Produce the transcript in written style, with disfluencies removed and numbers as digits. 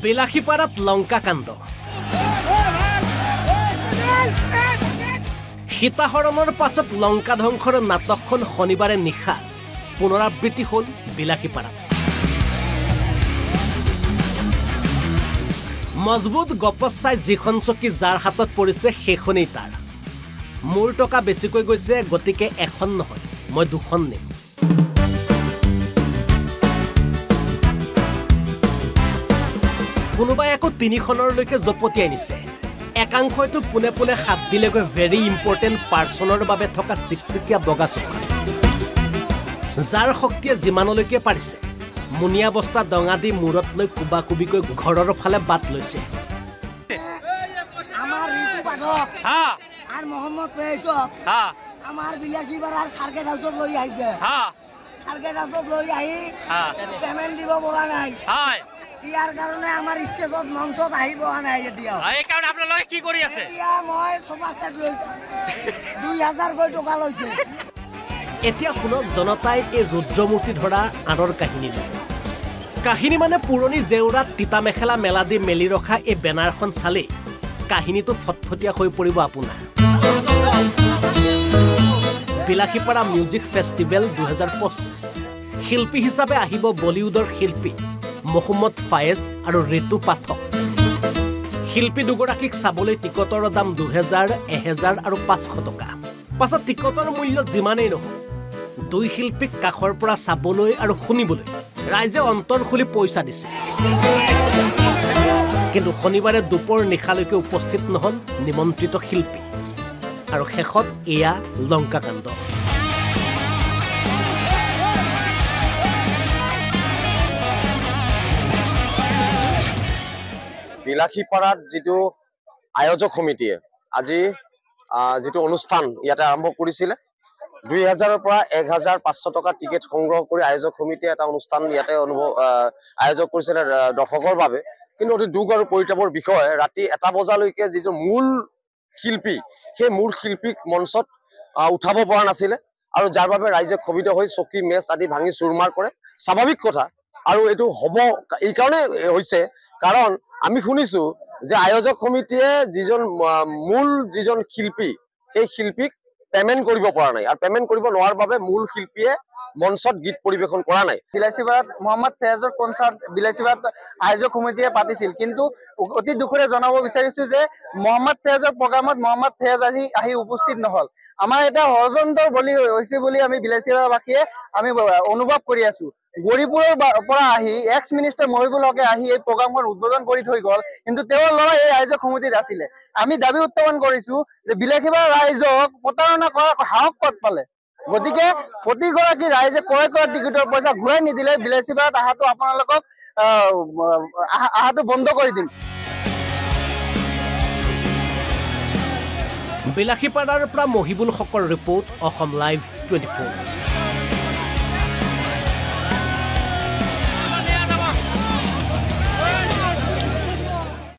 বিলাসীপাৰাত লংকাকাণ্ড সীতাহৰণৰ পাছত লংকা ধ্বংসৰ নাটকখন শনিবাৰে নিশা পুনৰাবৃত্তি হ'ল বিলাসীপাৰাত মজবুত গপচ চাই যিখন চকী যাৰ হাতত পৰিছে সেইখনেই তাৰ মোৰ টকা বেছিকৈ গৈছে গতিকে এখন নহয় মই দুখন নিম কোনোবাই আকৌ তিনিখনৰলৈকে জপতিয়াই নিছে একাংশইতো পুনে পুনে হাত দিলেগৈ ভেৰি ইম্পৰ্টেণ্ট পাৰ্চনৰ বাবে থকা চিকচিকীয়া বগা চোপা যাৰ শক্তিয়ে যিমানলৈকে পাৰিছে মুনিয়া বস্তা ডঙা দি মূৰত লৈ কুবা কুবিকৈ ঘৰৰ ফালে বাট লৈছে আমাৰ ঋতু পাঠক আৰু মহম্মদ ফেইজক আমাৰ বিলাসীপাৰাৰ সাৰ্কেট হাউচত লৈ আহিছে সাৰ্কেট হাউচত লৈ আহি পেমেণ্ট দিব পৰা নাই ইয়াৰ কাৰণে আমাৰ ষ্টেজত মঞ্চত আহিব নাই এতিয়া এই কাৰণ আপোনালোকে কি কৰি আছে এতিয়া মই সোফা সেট লৈছো 2000 কৈ টকা লৈছে এতিয়া শুনক জনতাই এই ৰুদ্ৰমূৰ্তি ধৰা আনৰ কাহিনী লয় কাহিনী মানে পুৰণি জেউৰাত তিতা মেখেলা মেলা দি মেলি ৰখা এই বেনাৰখন চালেই কাহিনীটো ফটফটীয়া হৈ পৰিব আপোনাৰ বিলাসীপাৰা মিউজিক ফেষ্টিভেল 2025 শিল্পী হিচাপে আহিব বলিউডৰ শিল্পী মহম্মদ ফায়েজ আৰু ঋতু পাঠক শিল্পী দুগৰাকীক চাবলৈ টিকটৰ দাম 2000, 1000 আৰু 500 টকা পাছত টিকটৰ মূল্য যিমানেই নহওক দুই শিল্পীক কাষৰ পৰা চাবলৈ আৰু শুনিবলৈ ৰাইজে অন্তৰ খুলি পইচা দিছে কিন্তু শনিবাৰে দুপৰ নিশালৈকে উপস্থিত নহল নিমন্ত্ৰিত শিল্পী আৰু শেষত এয়া লংকাকাণ্ড বিলাসীপাৰাত যিটো আয়োজক সমিতিয়ে আজি যিটো অনুষ্ঠান ইয়াতে আৰম্ভ কৰিছিলে 2000 পৰা 1500 টকা টিকেট সংগ্ৰহ কৰি আয়োজক সমিতিয়ে এটা অনুষ্ঠান ইয়াতে আয়োজক কৰিছিলে দৰ্শকৰ বাবে কিন্তু অতি দুখ আৰু পৰিতাপৰ বিষয় ৰাতি 1 বজালৈকে যিটো মূল শিল্পী সেই মূল শিল্পীক মঞ্চত উঠাব পৰা নাছিলে আৰু যাৰ বাবে ৰাইজে ক্ষোভিত হৈ চকী মেচ আদি ভাঙি চুৰমাৰ কৰে স্বাভাৱিক কথা আৰু এইটো হ'ব এই কাৰণে হৈছে কাৰণ আমি শুনিছো যে আয়োজক সমিতিয়ে যিজন শিল্পী সেই শিল্পীক পেমেন্ট কৰিব পৰা নাই আৰু পেমেন্ট কৰিব নোৱাৰাৰ বাবে মূল শিল্পীয়ে মঞ্চত গীত পৰিবেশন কৰা নাই বিলাসীপাৰাত মহম্মদ ফেয়াজৰ কনসাৰ্ট বিলাসীপাৰাত আয়োজক সমিতিয়ে পাতিছিল কিন্তু অতি দুখৰে জনাব বিচাৰিছো যে মহম্মদ ফেয়াজৰ প্ৰগ্ৰামত মহম্মদ ফেয়াজ আহি উপস্থিত নহল আমাৰ এটা ষড়যন্ত্ৰৰ বলি হৈছে বুলি আমি বিলাসীপাৰাবাসীয়ে আমি অনুভৱ কৰি আছো গৰিপুৰৰ পৰা আহি এক্স মিনিষ্টাৰ মহিবুল হকে আহি এই প্ৰগ্ৰামখন উদ্বোধন কৰি থৈ গল কিন্তু তেওঁৰ ল'ৰা এই আয়োজক সমিতিত আছিলে আমি দাবী উত্থাপন কৰিছো যে বিলাসীপাৰা ৰাইজক প্ৰতাৰণা কৰাৰ সাহস ক'ত পালে গতিকে প্ৰতিগৰাকী ৰাইজে ক্ৰয় কৰা টিকটৰ পইচা ঘূৰাই নিদিলে বিলাসীপাৰাত আহাটো আপোনালোকক আহাটো বন্ধ কৰি দিম বিলাসীপাৰাৰ পৰা মহিবুল হকৰ ৰিপৰ্ট অসম লাইভ 24